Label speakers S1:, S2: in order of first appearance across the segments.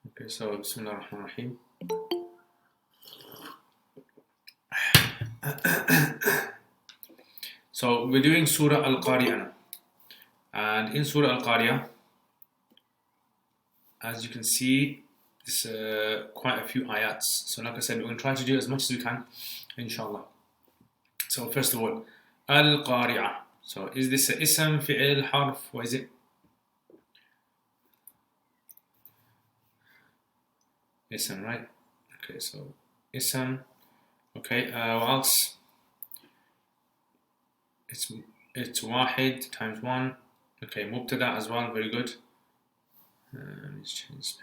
S1: Okay, so Bismillah ar-Rahman ar-Rahim. So we're doing Surah Al-Qari'ah, and in Surah Al-Qari'ah, as you can see, there's quite a few ayats. So like I said, we're going to try to do as much as we can, inshallah. So first of all, Al-Qari'ah. So is this a ism, fi'il, harf? What is it? Ism, right? Okay, so ism. Okay, what else? It's wahid times one. Okay, mubtada as well, very good. Let's change this.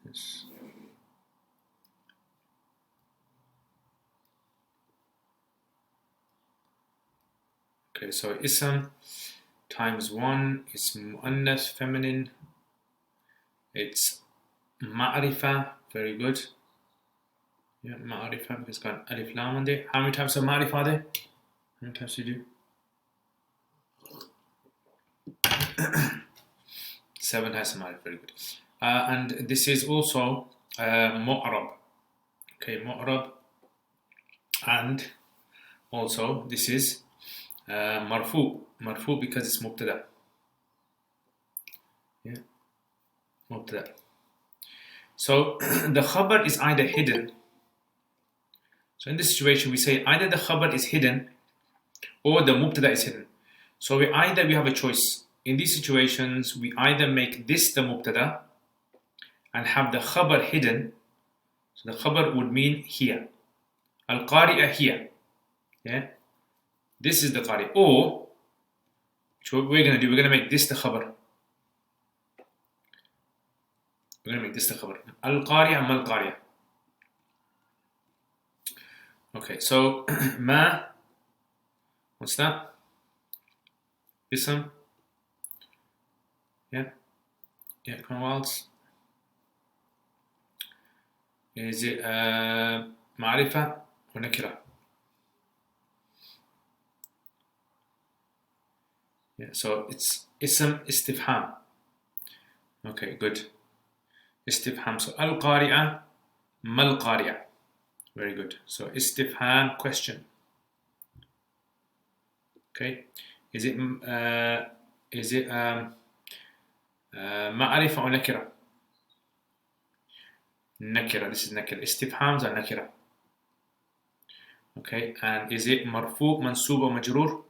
S1: This. Okay, so ism times one is muannath, feminine. It's ma'rifa, very good. Yeah, ma'rifa, because it's got alif lam on there. How many types of ma'rifa are there? How many types do you do? 7 types of ma'rif, very good. And this is also mu'rab. Okay, mu'rab. And also this is marfu. Marfu because it's mubtada. Yeah, mubtada. So the khabar is either hidden. So in this situation, we say either the khabar is hidden or the mubtada is hidden. So we have a choice. In these situations, we either make this the mubtada and have the khabar hidden. So the khabar would mean here. Al-Qari'ah here. Yeah. This is the Qari. Or, what we're going to do, we're going to make this the khabar. We're going to make this the khabar. Al-Qari'ah, mal-Qari'ah. Okay, so ma, what's that? Ism. Yeah. Yeah, come on, what else? Is it ma'rifa or nakira? Yeah, so it's ism istifham. Okay, good. Istifham. So al-Qari'ah, mal-Qari'ah. Very good. So istifham, question. Okay. Is it ma'rifa or nakira? Nakira. This is nakira. Istifhams are nakira. Okay. And is it marfu, mansub or majroor?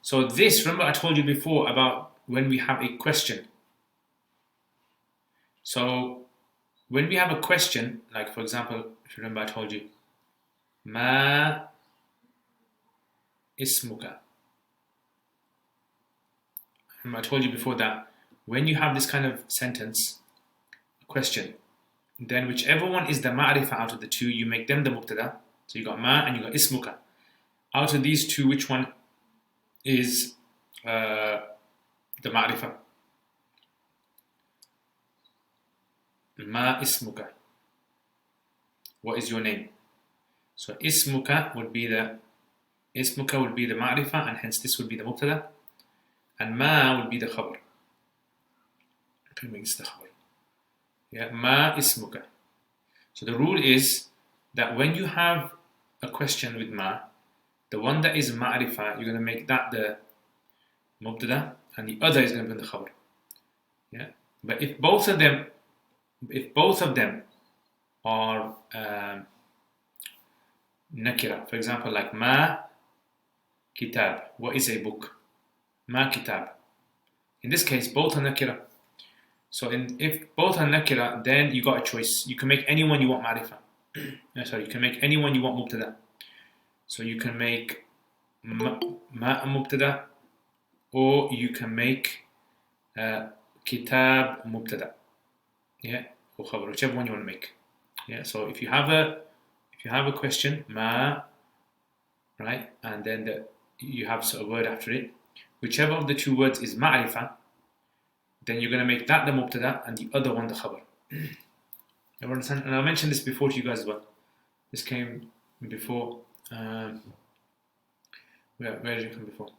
S1: So this, remember I told you before about when we have a question. So when we have a question, like for example, if you remember I told you, ma ismuka. Remember I told you before that when you have this kind of sentence, question, then whichever one is the ma'rifa out of the two, you make them the mubtada. So you got ma and you got ismuka. Out of these two, which one is the ma'rifa? Ma ismuka. What is your name? So ismuka would be the ma'rifa, and hence this would be the mubtada, and ma would be the khabar. Okay, make this the khabar. Yeah, ma ismuka. So the rule is that when you have a question with ma, the one that is ma'rifa, you're going to make that the mubtada, and the other is going to be the khabar. Yeah, but if both of them are nakira, for example, like ma kitab, what is a book? Ma kitab. In this case, both are nakira. So if both are nakira, then you got a choice. You can make anyone you want ma'rifa. You can make anyone you want mubtada. So you can make ma mubtada, or you can make kitab mubtada. Yeah, or khabar, whichever one you want to make. Yeah, so if you have a question, ma, right, and then you have a word after it, whichever of the two words is ma'rifa, then you're going to make that the mubtada and the other one the khabar. You understand? And I mentioned this before to you guys as well. This came before. Where did it come before?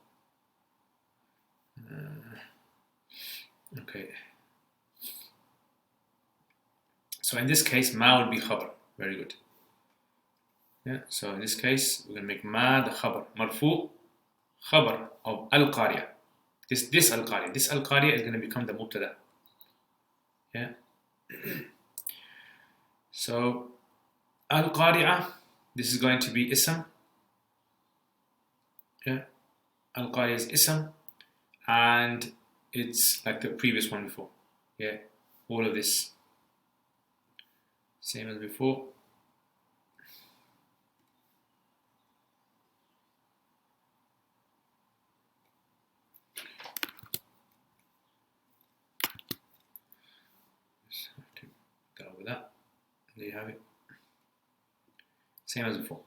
S1: Okay. So in this case, ma will be khabar. Very good. Yeah. So in this case, we're going to make ma the khabar. Marfu, khabar of al-qariya. This al-qariya. This al-qariya is going to become the mubtada. Yeah. So al-qariya, this is going to be ism. Yeah. Al-qariya is ism, and it's like the previous one before. Yeah. All of this same as before. Go over that. There you have it. Same as before.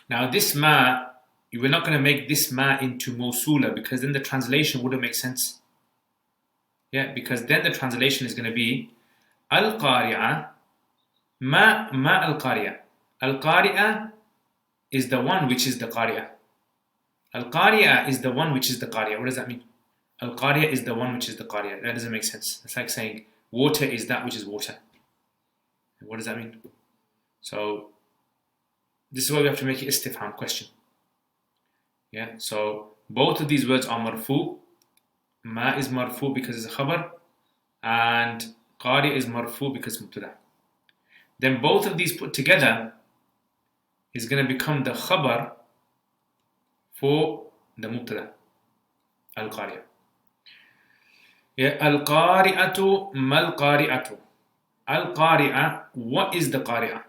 S1: Now this ma, we're not going to make this ma into mawsula, because then the translation wouldn't make sense. Yeah, because then the translation is going to be al-qari'ah, ma al-qari'ah. Al-qari'ah is the one which is the qari'ah. Al-qari'ah is the one which is the qari'ah. What does that mean? Al-qari'ah is the one which is the qari'ah. That doesn't make sense. It's like saying water is that which is water. What does that mean? So this is why we have to make it istifham, question. Yeah, so both of these words are marfu. Ma is marfu because it's a khabar, and qari is marfu because it's mubtada. Then both of these put together is going to become the khabar for the mubtada, al-qari'ah. Yeah, al-qari'atu mal-qari'atu. Al-qari'ah, what is the qari'ah?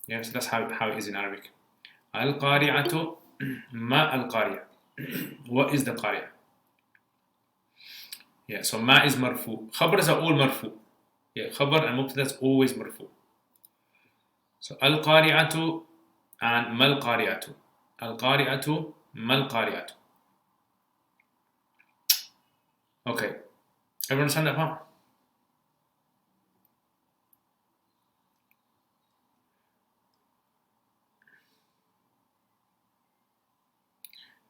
S1: Yeah, so that's how it is in Arabic. Al-qari'atu ma al-qari'ah. What is the qari'ah? Yeah, so ma is marfu. Khabars are all marfu. Yeah, khabar and mubtada is always marfu. So al-qari'atu and mal-qari'atu. Al-qari'atu mal-qari'atu. Okay, everyone understand that part?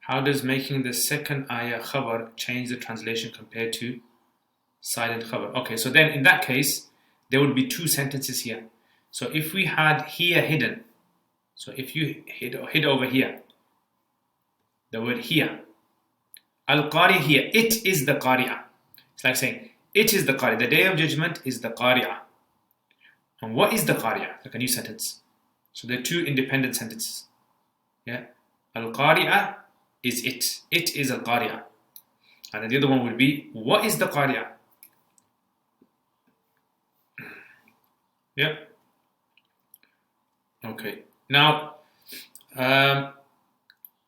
S1: How does making the second ayah khabar change the translation compared to silent khabar? Okay, so then in that case, there would be two sentences here. So if we had here hidden, so if you hid over here, the word here, al-qari here, it is the qari'ah. It's like saying, it is the qari'ah. The day of judgment is the qari'ah. And what is the qari'ah? Like a new sentence. So they're two independent sentences. Yeah, al-qari'ah is it. It is al-qari'ah. And then the other one would be, what is the qari'ah? Yeah. Okay. Now, there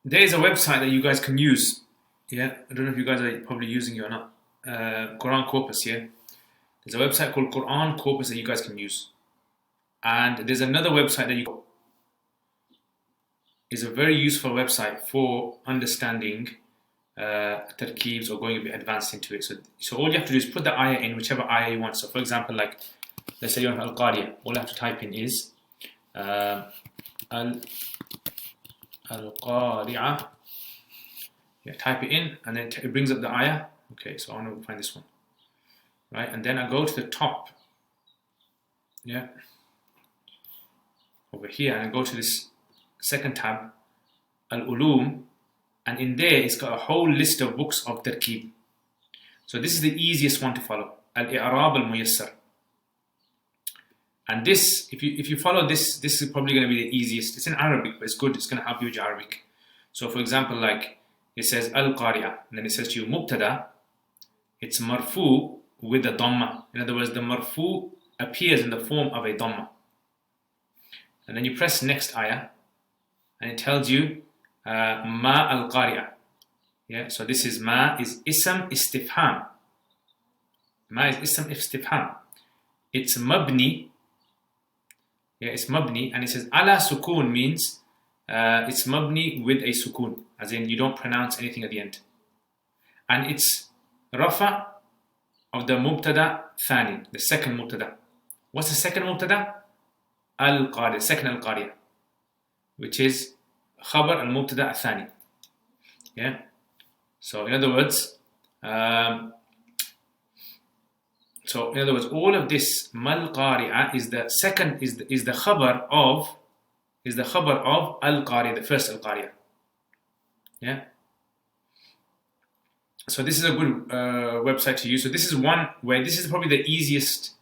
S1: is a website that you guys can use. Yeah. I don't know if you guys are probably using it or not. Quran Corpus. Yeah. There's a website called Quran Corpus that you guys can use. And there's another website that you is a very useful website for understanding tarkeebs or going a bit advanced into it. So all you have to do is put the ayah in whichever ayah you want. So for example, like let's say you want al-qari'ah, all you have to type in is al-qari'ah. Yeah, type it in and then it brings up the ayah. Okay, so I want to find this one. Right, and then I go to the top. Yeah. Over here, and I go to this second tab, Al-Ulum, and in there it's got a whole list of books of tarkeeb. So this is the easiest one to follow, Al-I'rab al-Muyassar. And this, if you follow this, this is probably going to be the easiest. It's in Arabic, but it's good. It's going to help you with your Arabic. So for example, like it says Al-Qari'ah, and then it says to you Mubtada, it's marfu with a dhamma. In other words, the marfu appears in the form of a dhamma. And then you press next ayah, and it tells you ma al-qari'ah. Yeah, so this is ma is ism istifham. Ma is ism istifham. It's mabni. Yeah, it's mabni, and it says ala sukun means it's mabni with a sukun, as in you don't pronounce anything at the end. And it's rafa of the mubtada thani, the second mubtada. What's the second mubtada? Al-qari'ah, second al-qari'ah, which is خبر المبتدأ الثاني. Yeah. So in other words, all of this mal qari'ah is the second is the khabar of al qari'ah, the first al qari'ah. Yeah. So this is a good website to use. So this is one where this is probably the easiest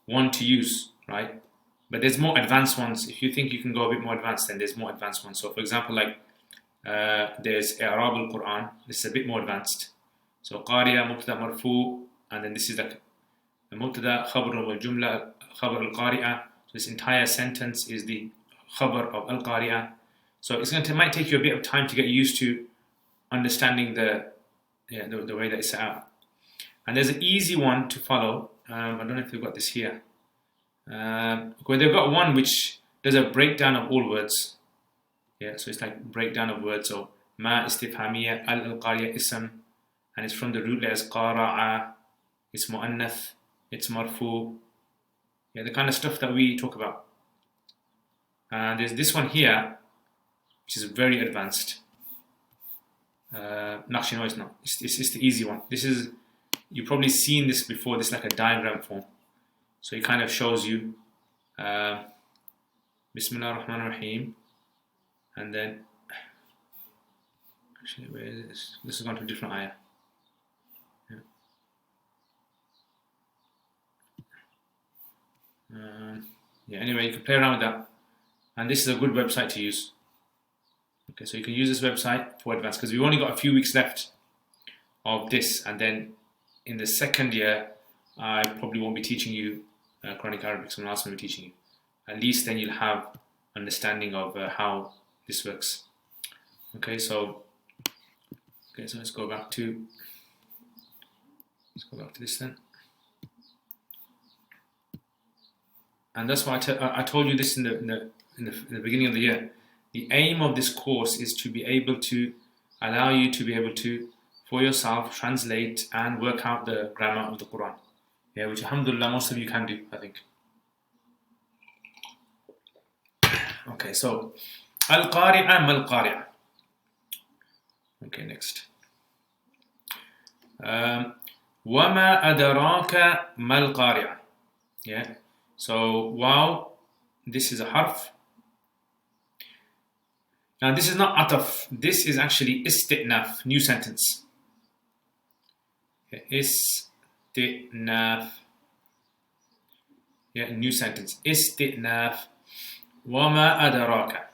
S1: one to use, right? But there's more advanced ones. If you think you can go a bit more advanced, then there's more advanced ones. So for example, like there's I'rab al-Quran. This is a bit more advanced. So qariya, mubtada, marfu, and then this is like the mubtada, khabar al-jumla, khabar al-qari'ah. So this entire sentence is the khabar of al-qari'ah. So it might take you a bit of time to get used to understanding the way that it's set out. And there's an easy one to follow. I don't know if they've got this here. Where they've got one which does a breakdown of all words. Yeah, so it's like breakdown of words. So ma istifhamiyya, al-qariya ism, and it's from the root letters qara'a, it's mu'annath, it's marfu. Yeah, the kind of stuff that we talk about. And there's this one here, which is very advanced. Actually, no, it's not. It's the easy one. This is, you've probably seen this before. This is like a diagram form. So it kind of shows you Bismillah ar-Rahman ar-Rahim, and then actually, where is this? This has gone to a different ayah. Anyway, you can play around with that, and this is a good website to use. Okay, so you can use this website for advanced, because we've only got a few weeks left of this, and then in the second year I probably won't be teaching you Quranic Arabic. Someone else will be teaching you. At least then you'll have understanding of how this works. Okay, so let's go back to this then. And that's why I told you this in the beginning of the year. The aim of this course is to be able to allow you to be able to, for yourself, translate and work out the grammar of the Quran. Yeah, which alhamdulillah most of you can do, I think. Okay, so al-qari'ah mal-qari'ah. Okay, next. وَمَا أَدَرَاكَ mal-qari'ah. Yeah, so wow, this is a harf. Now this is not ataf, this is actually isti'naf, new sentence. Okay, isti'naf. Yeah, new sentence. Isti'naf. Wama adaraka.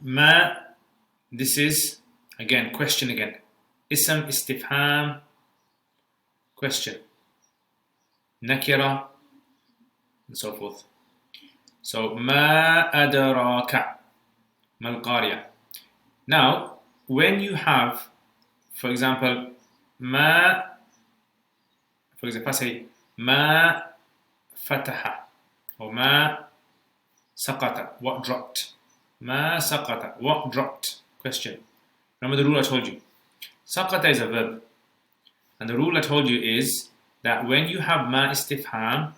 S1: Ma, this is, again, question again. Ism istifham, question. Nakira, and so forth. So, ma adaraka. Mal qariya. Now, when you have, for example, if I say ma fataha or ma saqata, what dropped? Ma saqata, what dropped? Question. Remember the rule I told you. Saqata is a verb. And the rule I told you is that when you have ma istifham,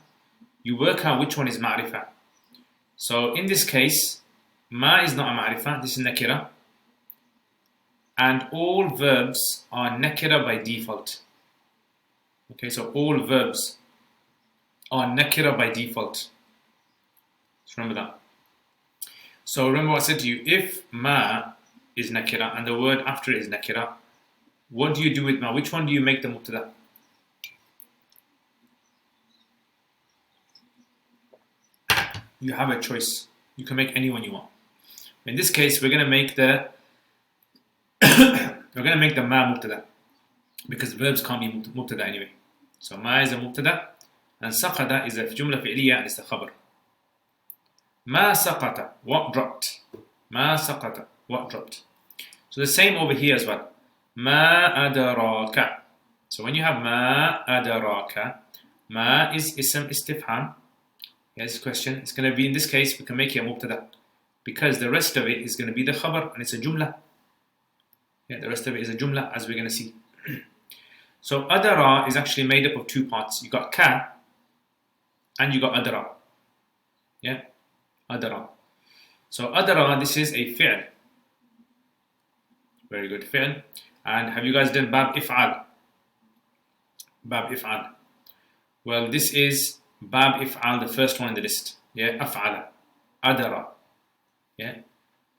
S1: you work out which one is ma'rifah. So in this case, ma is not a ma'rifah, this is nakira. And all verbs are nakira by default. Okay, so all verbs are nakira by default. Just remember that. So remember what I said to you, if ma is nakira and the word after it is nakira, what do you do with ma? Which one do you make the mubtada? You have a choice. You can make any one you want. In this case, we're going to make the ma mubtada, because verbs can't be mubtada anyway. So ma is a mubtada and saqata is a jumla fi'liya and it's the khabar. Ma saqata, what dropped? Ma saqata, what dropped? So the same over here as well. Ma adaraka. So when you have ma adaraka, ma is ism istifham. Yes, question. It's going to be, in this case, we can make it a mubtada, because the rest of it is going to be the khabar and it's a jumla. Yeah, the rest of it is a jumla, as we're going to see. So adara is actually made up of two parts. You got ka and you got adara. Yeah, adara. So adara, this is a fi'l. Very good. Fi'l. And have you guys done bab if'al? Bab if'al. Well, this is bab if'al, the first one in the list. Yeah, af'ala. Adara. Yeah.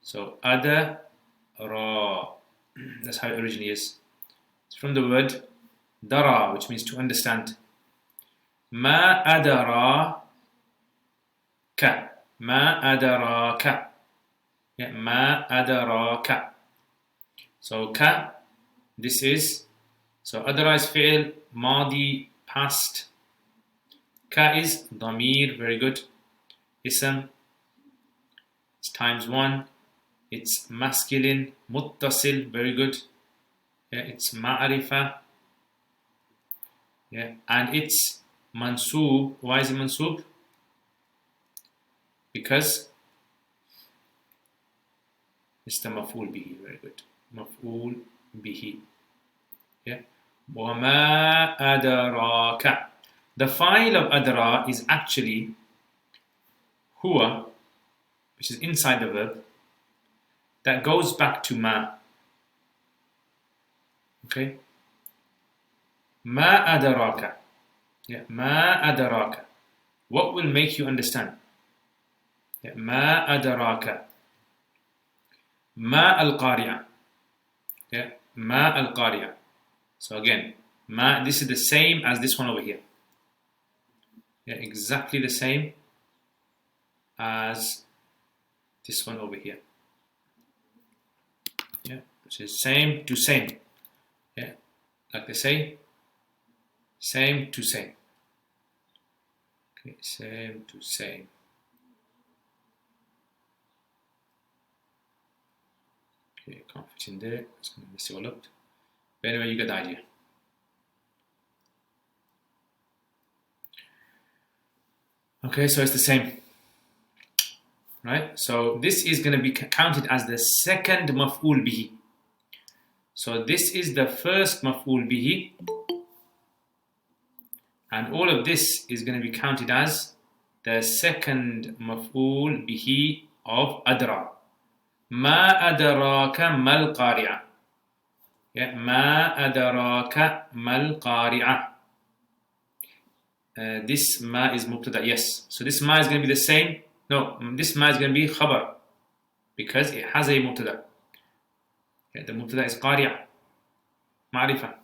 S1: So adara. That's how it originally is. It's from the word dara, which means to understand. Ma adara ka. Ma adara ka. Yeah, ma adara ka. So ka, this is, so adara is fi'l, madi, past. Ka is damir, very good. Ism, it's times 1. It's masculine, muttasil, very good. Yeah, it's ma'arifa. Yeah, and it's mansoob. Why is it mansoob? Because it's the maf'ul bihi, very good. Maf'ul bihi. Yeah. وَمَا أَدَرَاكَ. The file of adra is actually huwa, which is inside the verb, that goes back to ma. Okay? Ma adaraka. Yeah, ma adaraka. What will make you understand? Yeah, ma adaraka. Ma al-qari'a. Yeah, ma al-qari'a. So again, ma, this is the same as this one over here. Yeah, exactly the same as this one over here. Yeah, which is same to same. Yeah, like they say, same to same. Okay, same to same. Okay, can't fit in there. It's going to mess it all up. But anyway, you get the idea. Okay, so it's the same. Right? So this is going to be counted as the second maf'ul bihi. So this is the first maf'ul bihi. And all of this is going to be counted as the second maf'ul bihi of adra. Ma adraka mal qari'a. Yeah, ma adraka mal qari'a. This ma is mubtada, yes. So this ma is going to be the same. No, this ma is going to be khabar because it has a mubtada. Yeah, the mubtada is qari'a, ma'rifa.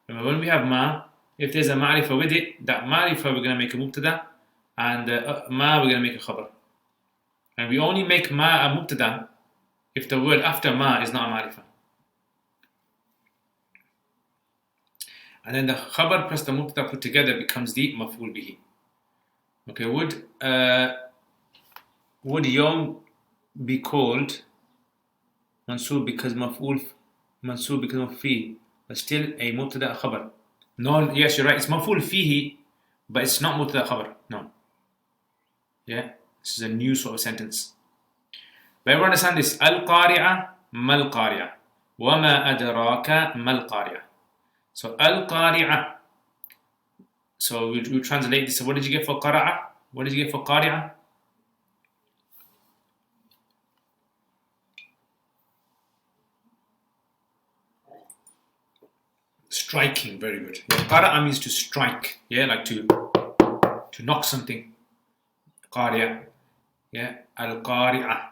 S1: Remember, when we have ma, if there's a ma'rifa with it, that ma'rifa we're going to make a mubtada, and ma we're going to make a khabar. And we only make ma a mubtada if the word after ma is not a ma'rifa. And then the khabar plus the mubtada put together becomes the maf'ul bihi. Okay, would yawm be called mansoob because mansoob because of fi, but still a mubtada khabar? No, yes, you're right. It's maf'ul fihi, but it's not mubtada khabar. No. Yeah, this is a new sort of sentence. But everyone understand this. Al-qari'a mal-qari'a. Wama adraka mal-qari'a. So al-qari'a. So we translate this. So what did you get for qara'a? What did you get for qari'a? Striking, very good. Qara'a means to strike. Yeah, like to knock something. Qari'a. Yeah, al-qari'a.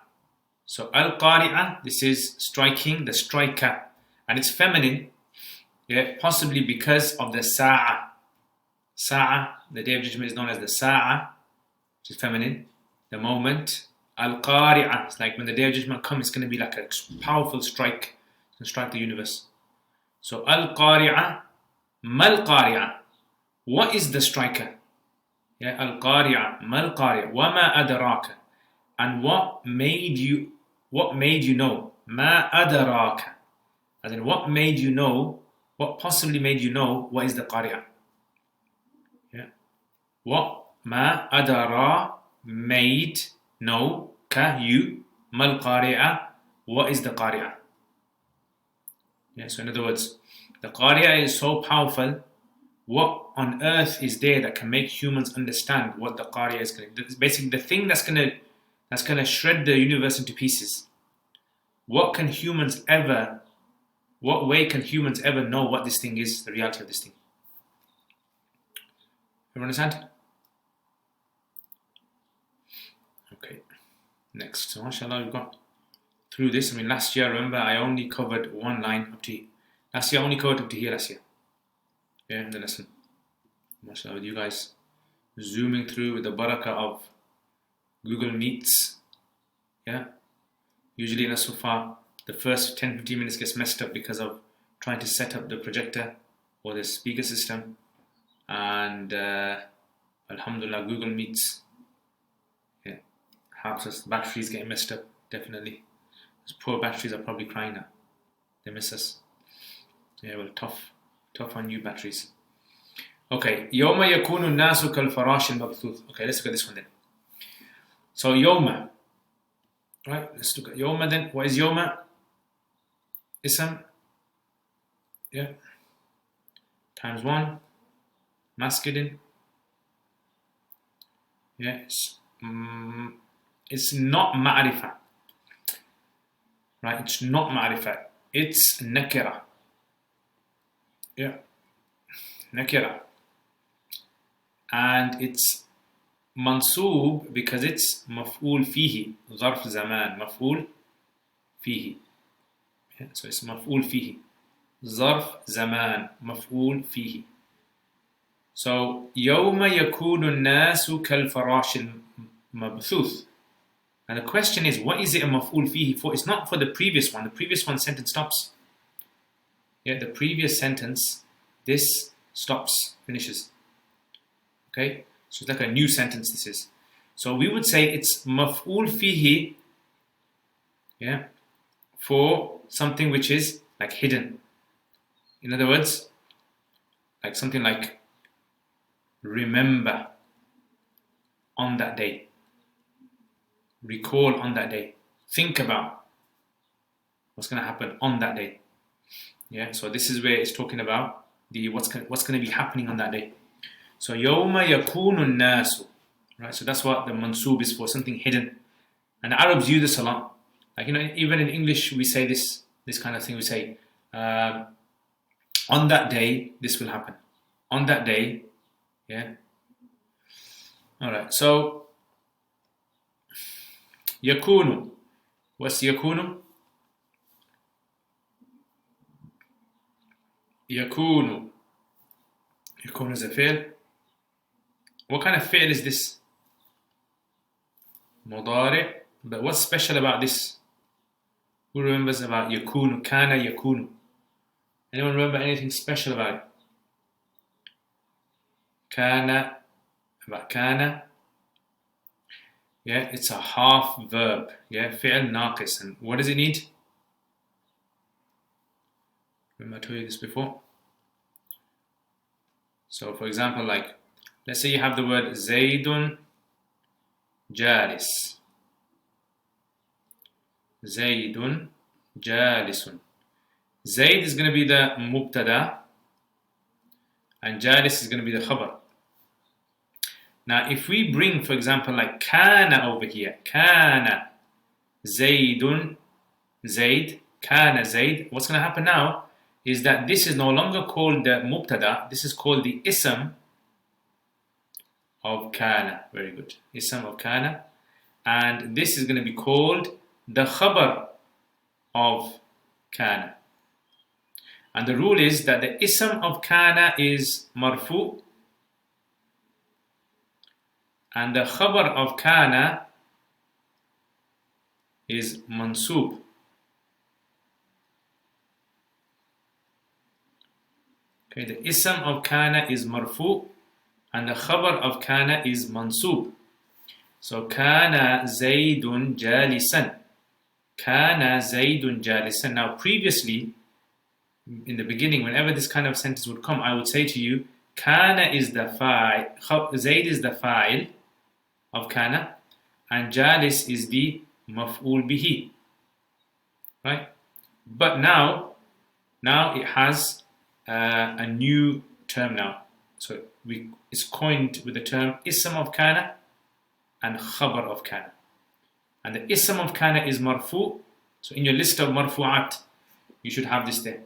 S1: So al-qari'a, this is striking, the striker. And it's feminine. Yeah, possibly because of the sa'a. Sa'a, the day of judgment is known as the sa'a, which is feminine. The moment. Al-qari'a, it's like when the day of judgment comes, it's going to be like a powerful strike. It's going to strike the universe. So al-qari'a, mal-qari'a. What is the striker? Yeah, al-qari'a, mal-qari'a, wama adraka. And what made you know? Ma adraka. As in, what made you know? What possibly made you know what is the qari'a? Yeah. What ma adara made know ka you mal qari'a. What is the qari'a? Yeah, so in other words, the qari'a is so powerful. What on earth is there that can make humans understand what the qari'a is going to do? It's basically the thing that's gonna shred the universe into pieces. What can humans ever What way can humans ever know what this thing is, the reality of this thing? You understand? Okay, next. So mashallah, we've got through this. I mean, last year, remember, I only covered one line up to here. Last year, I only covered up to here last year. Yeah, in the lesson. Mashallah, with you guys zooming through with the barakah of Google Meets. Yeah. Usually in a sofa, the first 10-15 minutes gets messed up because of trying to set up the projector or the speaker system. And alhamdulillah, Google Meets, yeah, helps us. Batteries getting messed up, definitely. Those poor batteries are probably crying now. They miss us. Yeah, well, tough on you batteries. Okay, يوم يكون الناس كالفراش المبثوث. Okay, let's look at this one then. So يوم, right? Let's look at يوم then. What is يوم? Ism, yeah, times 1, masculine. Yeah, it's not ma'rifah, right? It's not ma'rifah. It's nakira. Yeah, nakira. And it's mansoob because it's maf'ul fihi, ظرف زمان, maf'ul fihi. Yeah, so it's maf'ul fihi, ظرف زمان, maf'ul fihi. So يوم يكون الناس كالفراش المبثوث. And the question is, what is it a maf'ul fihi for? It's not for the previous one. The previous one sentence stops. Yeah, the previous sentence, this stops, finishes. Okay, so it's like a new sentence this is. So we would say it's maf'ul fihi, yeah, for something which is like hidden. In other words, like something like remember on that day, recall on that day, think about what's going to happen on that day. Yeah, so this is where it's talking about the what's going to be happening on that day. So يوم يكون الناس, right? So that's what the mansoob is for, something hidden. And the Arabs use this a lot. Like, you know, even in English we say this kind of thing. We say on that day this will happen. On that day, yeah. All right. So يكون, what's يكون? يكون is a fi'l. What kind of fi'l is this? Mudari'. But what's special about this? Who remembers about yakunu? Kana yakunu. Anyone remember anything special about it? Kana, about kana. Yeah, it's a half verb. Yeah, fi'l naqis. And what does it need? Remember I told you this before? So for example, like, let's say you have the word Zaydun Jalis. Zaydun Jalisun. Zayd is going to be the mubtada and Jalis is going to be the khabar. Now if we bring, for example, like Kana over here, Kana Zaydun, Zayd, Kana Zayd, what's going to happen now is that this is no longer called the mubtada, this is called the ism of kana. Very good. Ism of kana. And this is going to be called the khabar of kana. And the rule is that the ism of kana is marfu and the khabar of kana is mansoob. Okay, the ism of kana is marfu and the khabar of kana is mansoob. So kana Zaydun jalisan. Kana Zaydun jalisan. Now previously, in the beginning, whenever this kind of sentence would come, I would say to you, kana is the fa'il, Zayd is the fa'il of kana and jalis is the maf'ul bihi. Right? But now it has a new term now. So it's coined with the term ism of kana and khabar of kana. And the ism of kana is marfu. So in your list of marfu'at, You should have this there.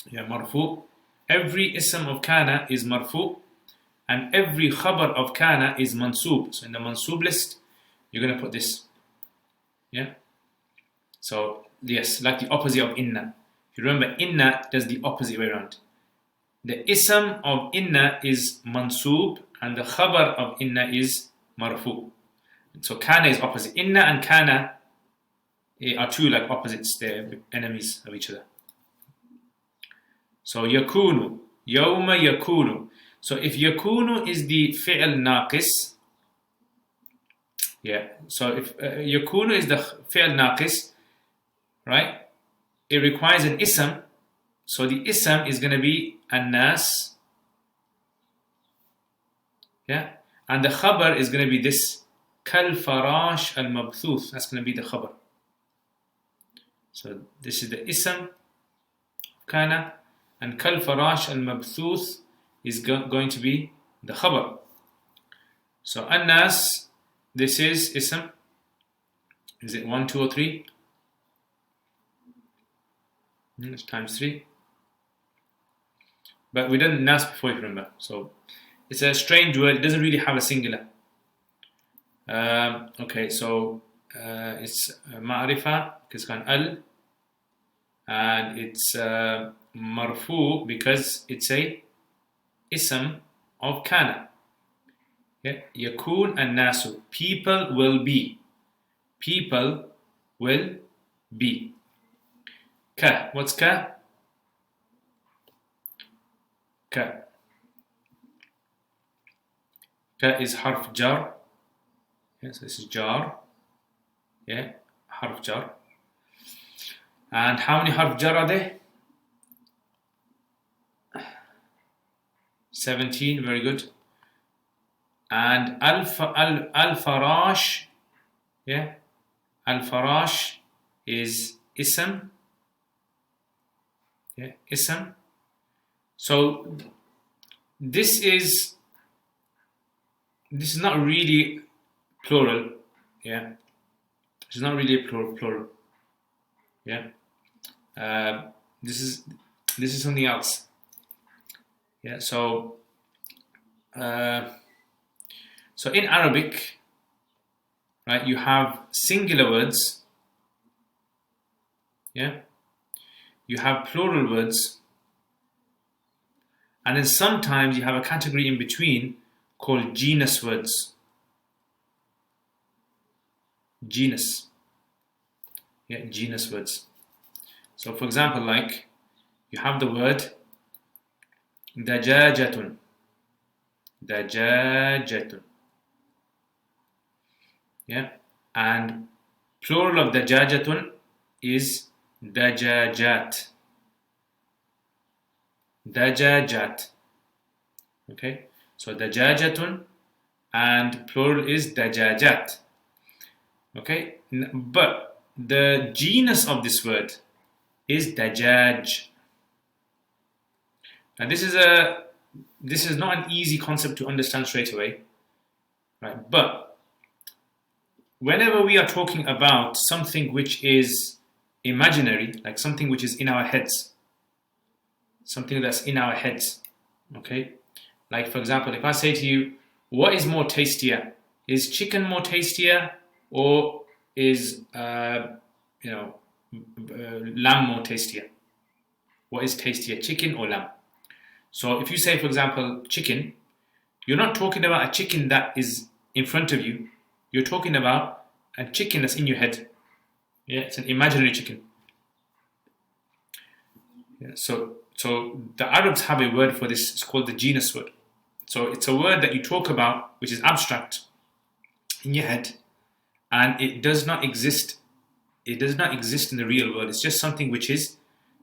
S1: Yeah, marfu. Every ism of kana is marfu, and every khabar of kana is mansub. So in the mansub list, you're going to put this. Yeah. So yes, like the opposite of inna. If you remember, inna does the opposite way around. The ism of inna is mansub, and the khabar of inna is marfu. So kana is opposite. Inna and kana are two like opposites. They're enemies of each other. So yakunu, yawma yakunu. So if yakunu is the fi'l naqis, yeah. So if yakunu is the fi'l naqis, right? It requires an ism. So the ism is going to be an-nas, yeah. And the khabar is going to be this kal farash al-mabthuth. That's going to be the khabar. So this is the ism kana, and kal farash al-mabthuth is going to be the khabar. So an-nas, this is ism. Is it 1, 2, or 3? It's times 3. But we done nas before, if you remember. So it's a strange word. It doesn't really have a singular. Okay, so it's ma'rifa because it's got al, and it's marfu because it's a ism of kana. Yeah, yakun and nasu. People will be. People will be. Ka. What's ka? Ka. Ka is harf jar. Yeah, so this is jar. Yeah, harf jar. And how many harf jar are there? 17, very good. And al-farash, yeah, al-farash is ism. Yeah, ism. So this is not really plural. Yeah, it's not really a plural. Yeah, this is something else. Yeah, so in Arabic, right, you have singular words. Yeah, you have plural words, and then sometimes you have a category in between called genus words. Genus. Yeah, genus words. So for example, like you have the word dajajatun. Dajajatun. Yeah, and plural of dajajatun is dajajat. Dajajat. Okay, so dajajatun and plural is dajajat. Okay, but the genus of this word is dajaj. Now this is not an easy concept to understand straight away, right? But whenever we are talking about something which is imaginary, like something which is in our heads, something that's in our heads, okay? Like for example, if I say to you, what is more tastier? Is chicken more tastier, or is lamb more tastier? What is tastier, chicken or lamb? So if you say, for example, chicken, you're not talking about a chicken that is in front of you. You're talking about a chicken that's in your head. Yeah, it's an imaginary chicken. Yeah, so the Arabs have a word for this. It's called the genus word. So it's a word that you talk about which is abstract in your head, and it does not exist. It does not exist in the real world. It's just something which is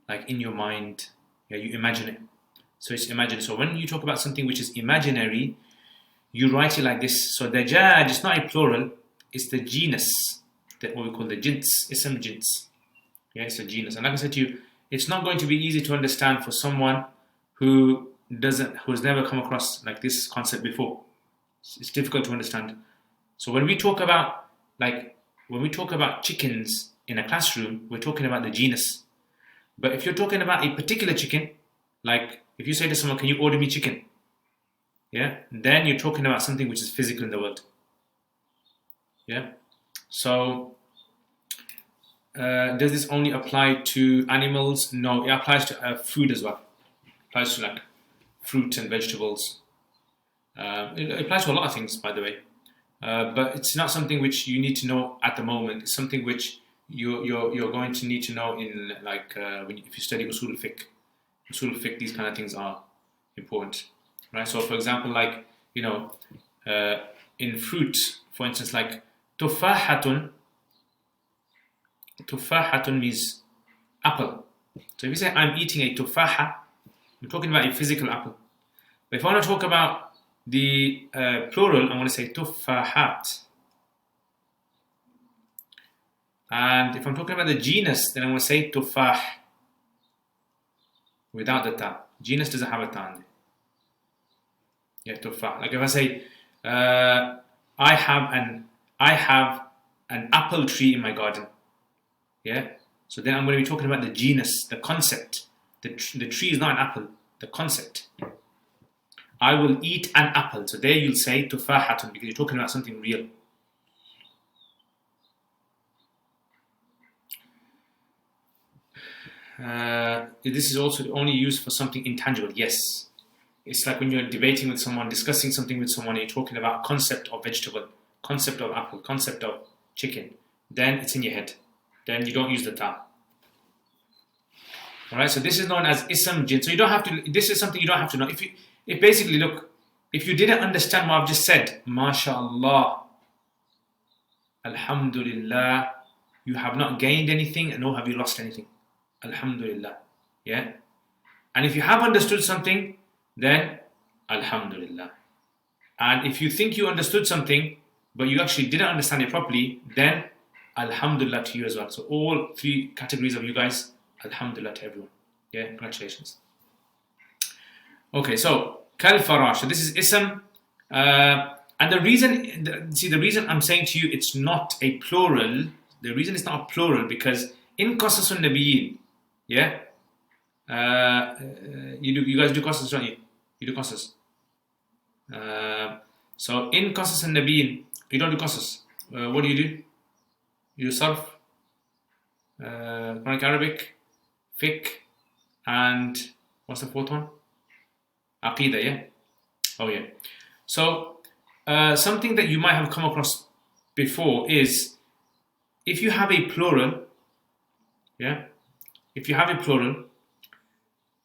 S1: like in your mind. Yeah, you imagine it. So it's imagined. So when you talk about something which is imaginary, you write it like this. So dajaj is not a plural. It's the genus, that what we call the jins, ism jins. Yeah, it's a genus. And like I said to you, it's not going to be easy to understand for someone who has never come across like this concept before. It's difficult to understand. So when we talk about chickens in a classroom, we're talking about the genus. But if you're talking about a particular chicken, like if you say to someone, can you order me chicken? Yeah, then you're talking about something which is physical in the world. Yeah, so does this only apply to animals? No, it applies to food as well. It applies to like fruit and vegetables. It applies to a lot of things, by the way. But it's not something which you need to know at the moment. It's something which you're going to need to know in like if you study usul fiqh. Usul fiqh, these kind of things are important, right? So, for example, like in fruit, for instance, like tufahatun. Tufahatun means apple. So if you say I'm eating a tufaha, I'm talking about a physical apple. But if I want to talk about the plural, I'm going to say tufahat. And if I'm talking about the genus, then I'm going to say tufah without the ta. Genus doesn't have a ta in there. Yeah, tufah. Like if I say I have an apple tree in my garden. Yeah. So then I'm going to be talking about the genus, the concept. The tree is not an apple. The concept. I will eat an apple. So there you'll say tufahatun because you're talking about something real. This is also only used for something intangible. Yes. It's like when you're debating with someone, discussing something with someone, you're talking about concept of vegetable, concept of apple, concept of chicken. Then it's in your head. Then you don't use the ta. Alright, so this is known as ism jin. So you don't have to, this is something you don't have to know. If basically, look, if you didn't understand what I've just said, MashaAllah, Alhamdulillah, you have not gained anything and nor have you lost anything. Alhamdulillah. Yeah? And if you have understood something, then Alhamdulillah. And if you think you understood something, but you actually didn't understand it properly, then Alhamdulillah to you as well. So all three categories of you guys, Alhamdulillah to everyone. Yeah, congratulations. Okay, so Kal Farash. So this is ism. And the reason I'm saying to you it's not a plural, the reason it's not a plural because in Qasasun Nabiyyin, yeah? You guys do Qasas, don't you? You do Qasas. So in Qasasun Nabiyyin, you don't do Qasas. What do? You Sarf, Qarabic, Fiqh, and what's the fourth one? Aqidah, yeah? Oh, yeah. So, something that you might have come across before is if you have a plural, yeah? If you have a plural,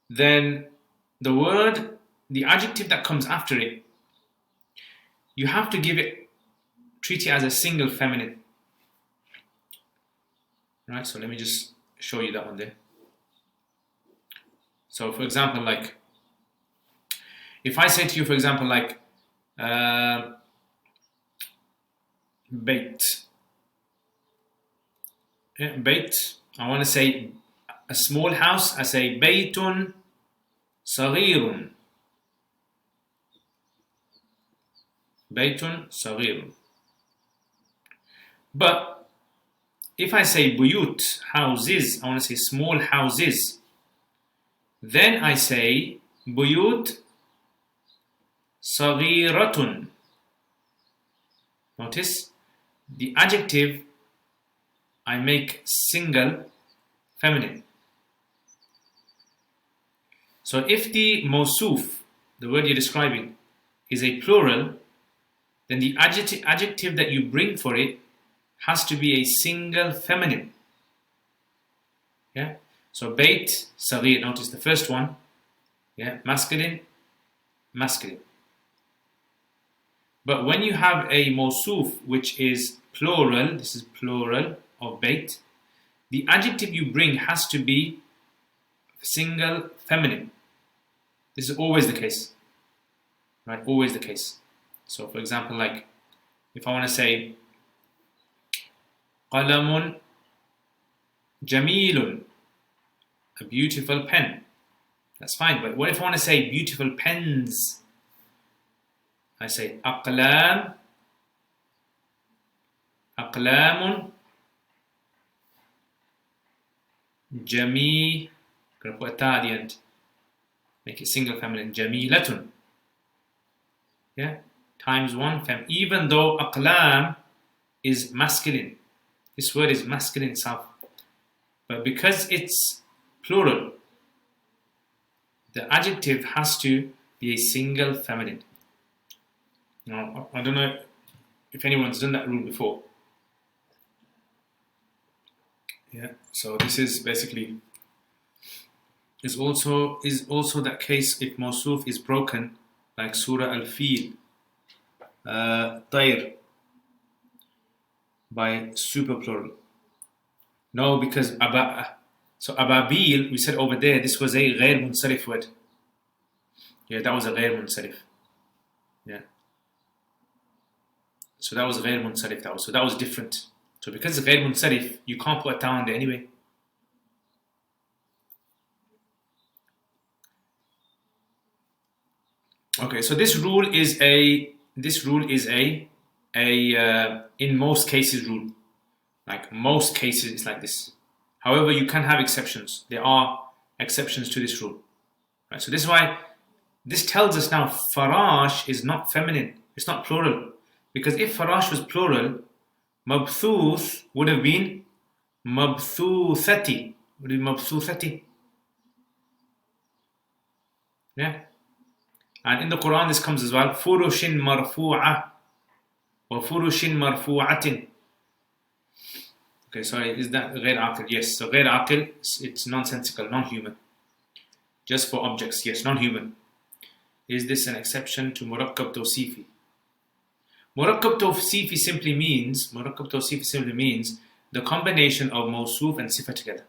S1: then the word, the adjective that comes after it, you have to treat it as a single feminine. Right, so let me just show you that one there. So, for example, like, if I say to you, for example, like, bait. Yeah, bait. I want to say a small house. I say baytun saghirun. Baytun saghirun. But if I say buyut, houses, I want to say small houses, then I say buyut saghiratun. Notice the adjective I make single feminine. So if the mawsuf, the word you're describing, is a plural, then the adjective that you bring for it has to be a single feminine. Yeah. So bait, saghir. Notice the first one. Yeah. Masculine, masculine. But when you have a mawsuf which is plural, this is plural of bait, the adjective you bring has to be single feminine. This is always the case. Right? Always the case. So for example, like if I want to say qalamun jamilun, a beautiful pen, that's fine. But what if I want to say beautiful pens? I say aqlam, aqlamun jamilatun. Gonna put a ta at the end. Make it single feminine. Jamilatun. Yeah? Times 1 fem. Even though aqlam is masculine. This word is masculine itself. But because it's plural, the adjective has to be a single feminine. Now, I don't know if anyone's done that rule before. Yeah, so this is basically is also that case if mawsuf is broken, like Surah Al-Fil, Tayr, by super plural. No, because so ababil, we said over there, this was a غير منصرف word. Yeah, that was a غير منصرف. Yeah. So that was غير منصرف. So that was different. So because it's غير منصرف, you can't put a ta on there anyway. Okay, so this rule is a in most cases rule. Like most cases, it's like this. However, you can have exceptions. There are exceptions to this rule. Right? So this is why this tells us now farash is not feminine. It's not plural. Because if farash was plural, mabthuth would have been mabthuthati. Would have been mabthuthati. Yeah. And in the Quran this comes as well. Furushin marfu'a wa furushin marfu'atin. Okay, sorry, is that غير عاقل? Yes, so غير عاقل, it's nonsensical, non-human. Just for objects, yes, non-human. Is this an exception to murakkab tawsifi? Murakkab tawsifi simply means the combination of mawsuf and sifa together.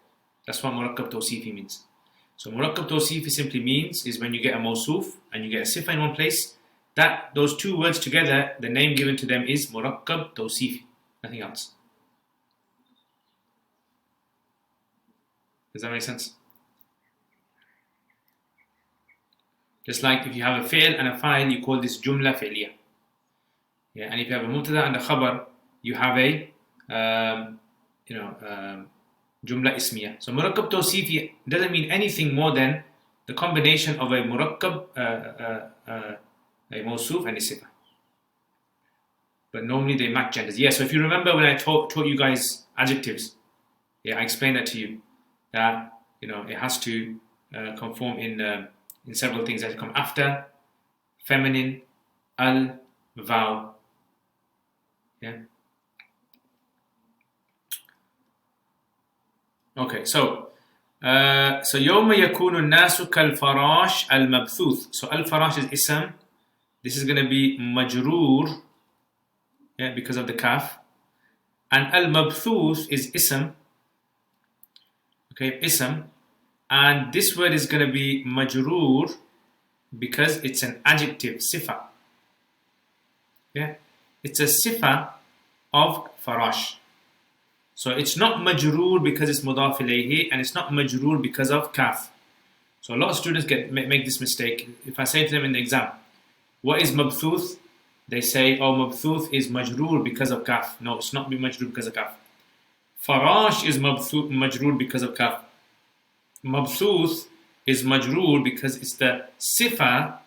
S1: That's what murakkab tawsifi means. So murakkab tawsifi simply means is when you get a mawsuf and you get a sifa in one place, that those two words together, the name given to them is murakkab tawsifi, nothing else. Does that make sense? Just like if you have a fi'l and a fa'il, you call this jumla fi'liya. Yeah, and if you have a mubtada and a khabar, you have a jumla ismiya. So murakkab tawsifi doesn't mean anything more than the combination of a murakkab, a mawsuf and a sifa. But normally they match genders. Yeah, so if you remember when I taught you guys adjectives, yeah, I explained that to you. That it has to conform in several things. It has to come after feminine, al, vowel. Yeah. Okay, so يوم يكون الناس كالفراش المبثوث. So al-farash is ism. This is going to be majroor, yeah, because of the kaf. And al-mabthuth is ism. Okay, ism, and this word is going to be majroor because it's an adjective, sifa. Yeah, it's a sifa of farash. So it's not majroor because it's mudaf ilayhi, and it's not majroor because of kaf. So a lot of students make this mistake. If I say to them in the exam, what is mabthuth? They say, oh, mabthuth is majroor because of kaf. No, it's not majroor because of kaf. Farash is majroor because of kaf. Mabthuth is majroor because it's the sifa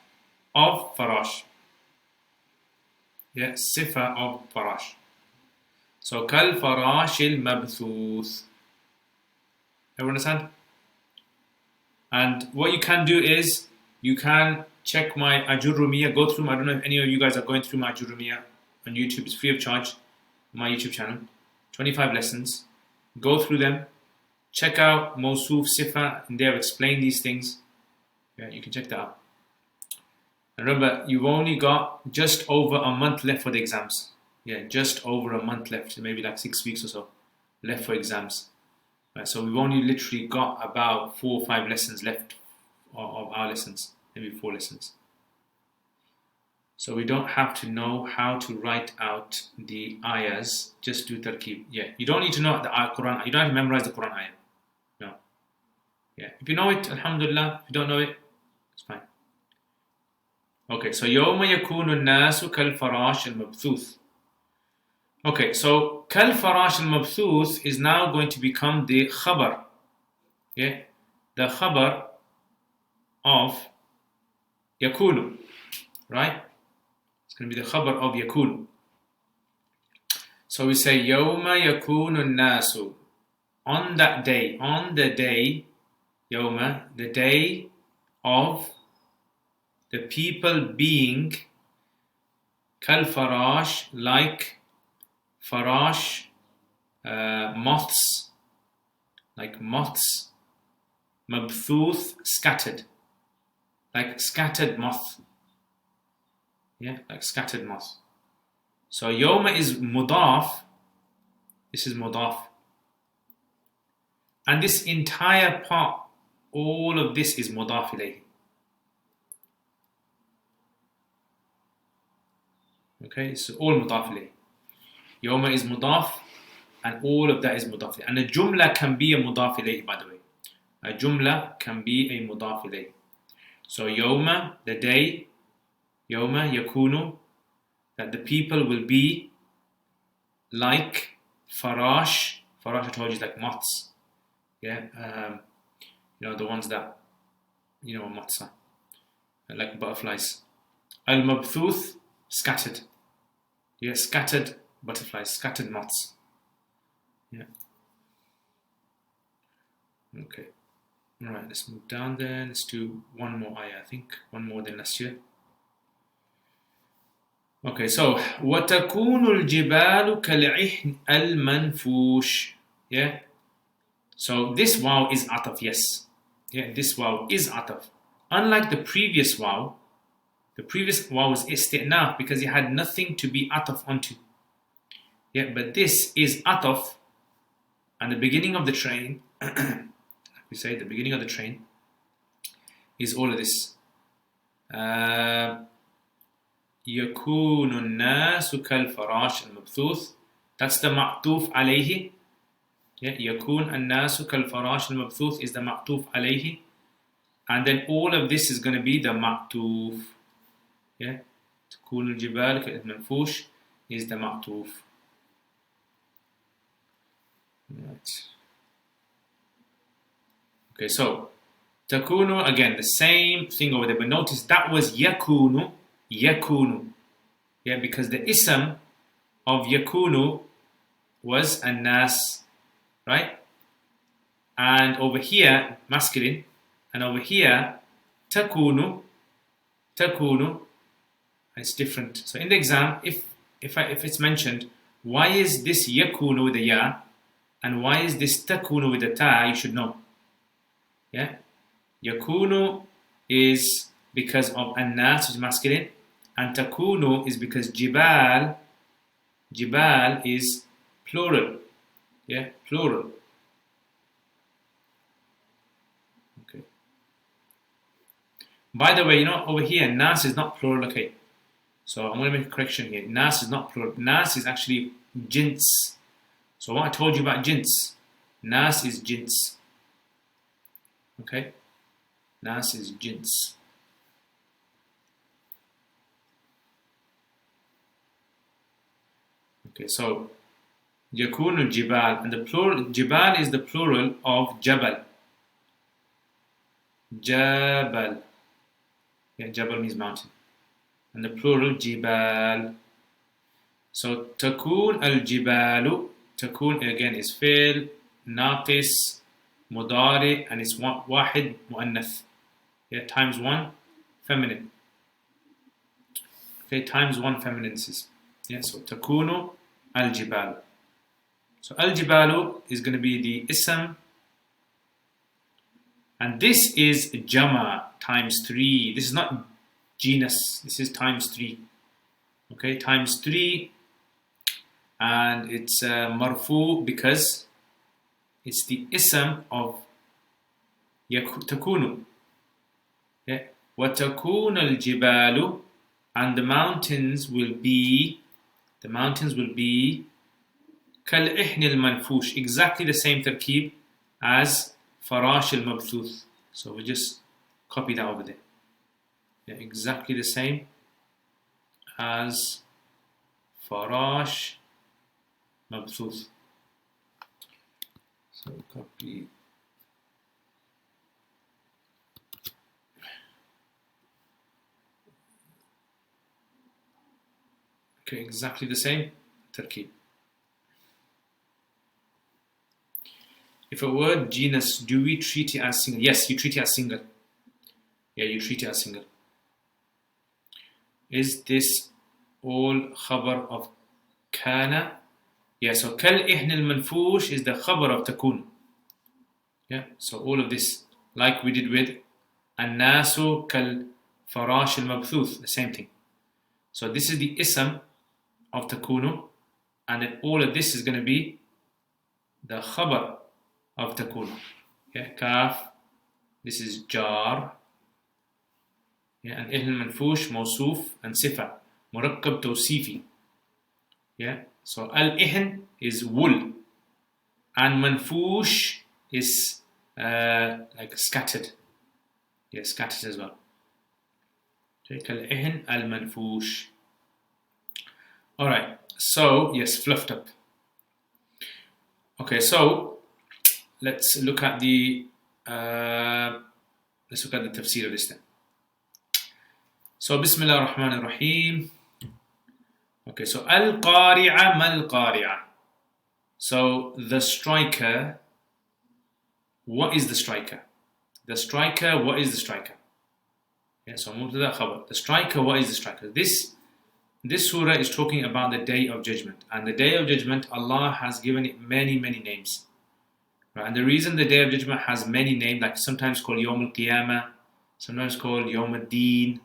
S1: of farash. Yeah, sifa of farash. So kal farash al mabthuth. Everyone understand? And what you can do is you can check my Ajurrumiya, go through. I don't know if any of you guys are going through my Ajurrumiya on YouTube. It's free of charge on my YouTube channel. 25 lessons. Go through them. Check out Mawsuf, Sifa, and they have explained these things. Yeah, you can check that out. And remember, you've only got just over a month left for the exams. Yeah, just over a month left, maybe like 6 weeks or so left for exams. Right, so we've only literally got about 4 or 5 lessons left of our lessons, maybe 4 lessons. So we don't have to know how to write out the ayahs, just do tarkib. Yeah, you don't need to know the Quran, you don't have to memorize the Quran ayah. No. Yeah, if you know it, alhamdulillah. If you don't know it, it's fine. Okay, so يوم يكون الناس كالفراش المبثوث. Okay, so كالفراش المبثوث is now going to become the khabar. Yeah, the khabar of yakunu, right? It's going to be the khabar of yakunu. So we say yawma yakunu nasu, on that day, on the day, yawma, the day of the people being kal farash, like farash, moths, like moths, mabthuth, scattered, like scattered moth, yeah, like scattered moth. So yawma is mudaf, this is mudaf, and this entire part, all of this is mudaf ilayhi. Okay, it's all mudaf ilayhi. Yawma is mudaf, and all of that is mudaf ilayhi. And a jumla can be a mudaf ilayhi, by the way. A jumla can be a mudaf ilayhi. So yawma, the day, yawma yakunu, that the people will be like farash. Farash, I told you, is like moths. Yeah, you know, the ones that, you know, moths are, like butterflies. Al-mabthuth, scattered. Yeah, scattered butterflies, scattered moths. Yeah. Okay. Alright, let's move down there. Let's do one more ayah, I think. One more than last year. Okay, so وَتَكُونُ الْجِبَالُ كَالْعِهْنِ الْمَنْفُوشِ. Yeah. So this waw is ataf, yes. Yeah, this waw is ataf. Unlike the previous waw was isti'naf because it had nothing to be ataf onto. Yeah, but this is ataf, and the beginning of the train, like we say, the beginning of the train is all of this. يَكُونُ النَّاسُ كَالْفَرَاشِ الْمَبْثُوثِ. That's the ma'tuf alayhi. Yeah, يَكُونُ النَّاسُ كَالْفَرَاشِ الْمَبْثُوث is the ma'tuf alayhi. And then all of this is going to be the ma'tuf. Yeah, تكون الجبال كالمنفوش is the ma'tuf. Right. Okay, so takunu, again, the same thing over there, but notice that was yakunu, yakunu. Yeah, because the ism of yakunu was an-nas, right? And over here, masculine, and over here, takunu, takunu, it's different. So in the exam, if it's mentioned, why is this yakunu with the ya, and why is this takunu with the ta, you should know. Yeah, yakunu is because of an-nas, which is masculine, and takunu is because jibal is plural. Yeah, plural. Okay. By the way, you know, over here, nas is not plural, okay? So I'm going to make a correction here. Nas is not plural. Nas is actually jins. So what I told you about jins, nas is jins. Okay? Nas is jins. Okay, so yakunu jibal, and the plural, jibal is the plural of jabal. Jabal. Yeah, jabal means mountain. And the plural jibal. So takun al-jibalu, takun again is fi'l, naqis, mudari, and it's wahid muannath. Yeah, times one feminine. Okay, times one feminine. Yeah, so takunu al-jibalu. So al-jibalu is going to be the ism, and this is jama, times 3. This is not genus, this is times 3. Okay, times 3, and it's marfu because it's the ism of takunu. Yeah, وَتَكُونَ الْجِبَالُ, and the mountains will be كَالْإِحْنِ الْمَنْفُوشِ, exactly the same tarkib as farash al-mabthuth. So we just copy that over there. Yeah, exactly the same as farash mabthuth. So copy Okay, exactly the same tarkib. If a word genus, do we treat it as single? Yes, you treat it as single. Yeah, you treat it as single. Is this all khabar of kana? Yeah, so kal ihn al manfush is the khabar of takun. Yeah, so all of this, like we did with an-nasu kal farash al mabthuth, the same thing. So this is the ism of takunu, and then all of this is going to be the khabar of takunu. Yeah, kaf, this is jar. Yeah, and ihn al manfush, mawsuf, and sifa, murakkab tawsifi. Yeah, so al-ihn is wool, and manfush is like scattered. Yeah, scattered as well. Okay, al-ihn al-manfush. Alright, so yes, fluffed up. Okay, so let's look at the tafsir of this then. So Bismillah ar-Rahman ar-Rahim. Okay, so al-qari'a mal-qari'a. So the striker, what is the striker? The striker, what is the striker? Yeah, so mubtada khabar. The striker, what is the striker? This surah is talking about the day of judgment. And the day of judgment, Allah has given it many, many names. Right? And the reason the day of judgment has many names, like sometimes called Yawm al-Qiyamah, sometimes called Yawm al-Din,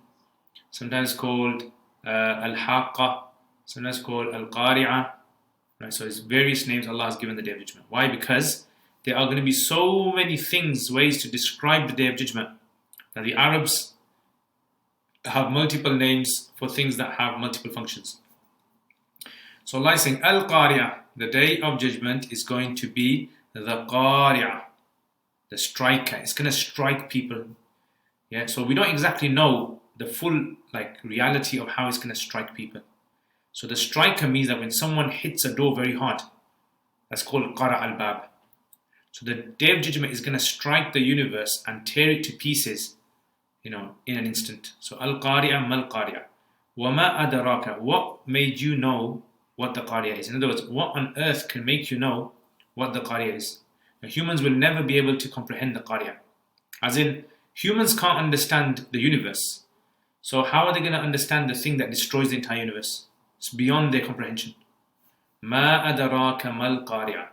S1: sometimes called al-Haqqa, sometimes called al-Qari'ah. Right? So it's various names Allah has given the day of judgment. Why? Because there are going to be so many things, ways to describe the day of judgment, that the Arabs have multiple names for things that have multiple functions. So Allah is saying, Al-Qari'ah, the day of judgment is going to be the Qari'ah, the striker. It's going to strike people. Yeah, so we don't exactly know the full reality of how it's going to strike people. So the striker means that when someone hits a door very hard, that's called Qara al-Bab. So the day of judgment is going to strike the universe and tear it to pieces, in an instant. So al-Qari'ah mal-Qari'ah. وَمَا أَدَرَاكَ. What made you know what the Qari'ah is? In other words, what on earth can make you know what the Qari'ah is? Now, humans will never be able to comprehend the Qari'ah. As in, humans can't understand the universe. So how are they going to understand the thing that destroys the entire universe? It's beyond their comprehension. مَا أَدَرَاكَ مَا الْقَارِعَةُ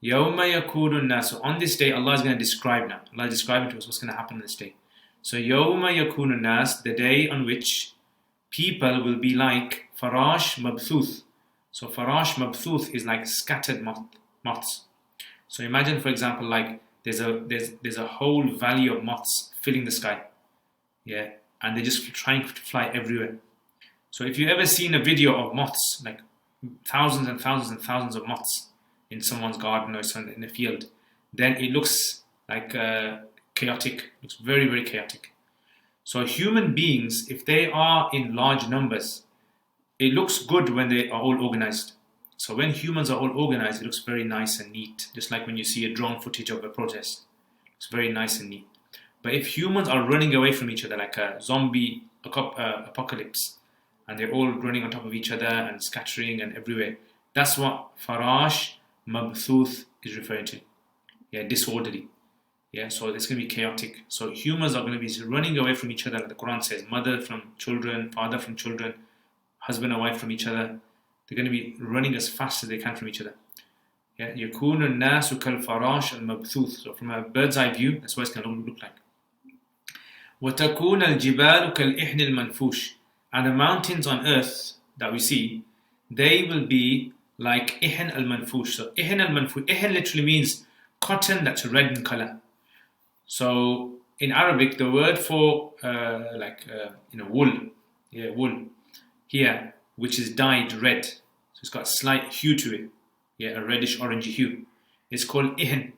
S1: يَوْمَ يَكُونُ النَّاسُ. So on this day, Allah is going to describe now. Allah is describing to us what's going to happen on this day. So يَوْمَ يَكُونُ النَّاسُ, the day on which people will be like farash mabthuth. So farash mabthuth is like scattered moths. So imagine, for example, like there's a whole valley of moths filling the sky. Yeah, and they're just trying to fly everywhere. So if you've ever seen a video of moths, like thousands and thousands and thousands of moths in someone's garden or in a field, then it looks like chaotic. It looks very, very chaotic. So human beings, if they are in large numbers, it looks good when they are all organized. So when humans are all organized, it looks very nice and neat. Just like when you see a drone footage of a protest. It's very nice and neat. But if humans are running away from each other like a zombie apocalypse, and they're all running on top of each other and scattering and everywhere, that's what farash mabthuth is referring to. Yeah, disorderly. Yeah, so it's going to be chaotic. So humans are going to be running away from each other, like the Quran says, mother from children, father from children, husband and wife from each other. They're going to be running as fast as they can from each other. Yeah, يَكُونُ النَّاسُ كَالْفَرَاشِ الْمَبْثُوث. So from a bird's eye view, that's what it's going to look like. وَتَكُونَ الْجِبَالُ كَالْإِحْنِ الْمَنْفُوشِ. And the mountains on earth that we see, they will be like ihn al-manfush. So ihn al-manfush, ihn literally means cotton that's red in color. So in Arabic, the word for wool, wool here, which is dyed red, so it's got a slight hue to it, a reddish orangey hue, it's called ihn.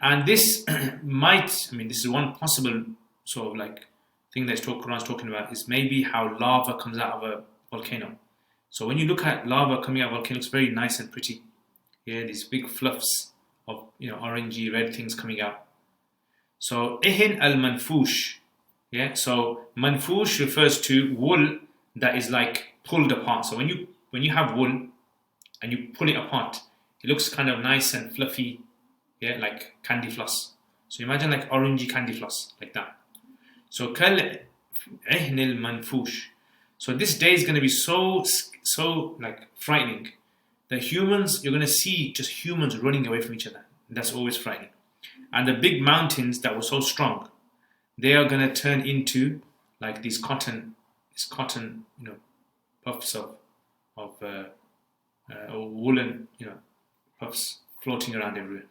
S1: And this this is one possible sort of thing that Quran is talking about, is maybe how lava comes out of a volcano. So when you look at lava coming out of a volcano, it's very nice and pretty. Yeah, these big fluffs of orangey red things coming out. So ihn al-manfush. Yeah, so manfush refers to wool that is like pulled apart. So when you have wool and you pull it apart, it looks kind of nice and fluffy, yeah, like candy floss. So imagine like orangey candy floss, like that. So kal ihnil manfush. So this day is going to be so like frightening. The humans, you're going to see just humans running away from each other. That's always frightening. And the big mountains that were so strong, they are going to turn into like these cotton, puffs of or woolen, puffs floating around everywhere.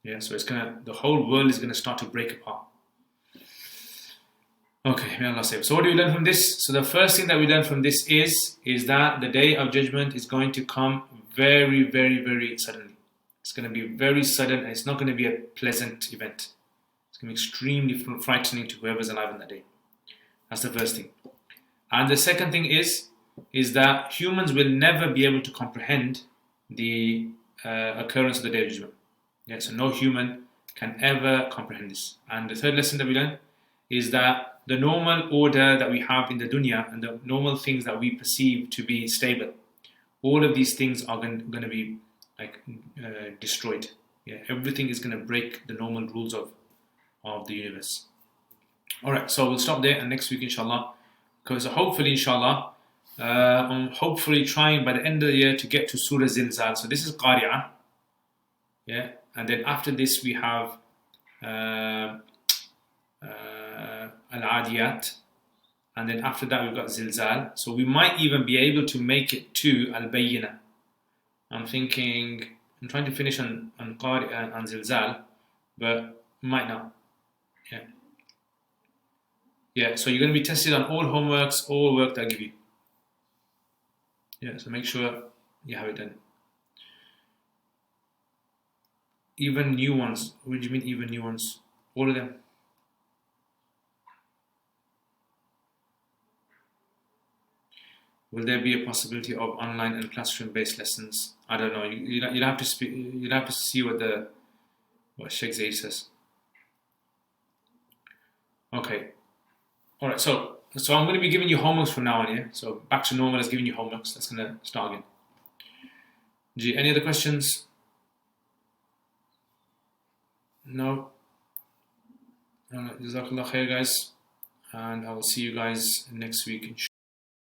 S1: Yeah, so the whole world is gonna start to break apart. Okay, may Allah save. So what do we learn from this? So the first thing that we learn from this is that the day of judgment is going to come very, very, very suddenly. It's going to be very sudden, and it's not going to be a pleasant event. It's going to be extremely frightening to whoever's alive on that day. That's the first thing. And the second thing is that humans will never be able to comprehend the occurrence of the day of judgment. Yeah, so no human can ever comprehend this. And the third lesson that we learn is that the normal order that we have in the dunya and the normal things that we perceive to be stable, all of these things are going to be like destroyed. Yeah, everything is going to break the normal rules of the universe. All right, so we'll stop there, and next week, inshallah, because hopefully, inshallah, I'm hopefully trying by the end of the year to get to Surah Zilzal. So this is Qari'ah, yeah, and then after this we have Al-Adiyat, and then after that we've got Zilzal. So we might even be able to make it to Al-Bayyinah. I'm trying to finish on Qari'ah and Zilzal, but might not. Yeah, so you're going to be tested on all homeworks, all work that I give you. Yeah, so make sure you have it done. Even new ones. What do you mean even new ones? All of them. Will there be a possibility of online and classroom-based lessons? I don't know. You'll have to see what Sheikh Zaid says. Okay. All right. So I'm going to be giving you homeworks from now on. Yeah. So back to normal as giving you homeworks. That's going to start again. Any other questions? No. Jazakallah khair, guys, and I will see you guys next week.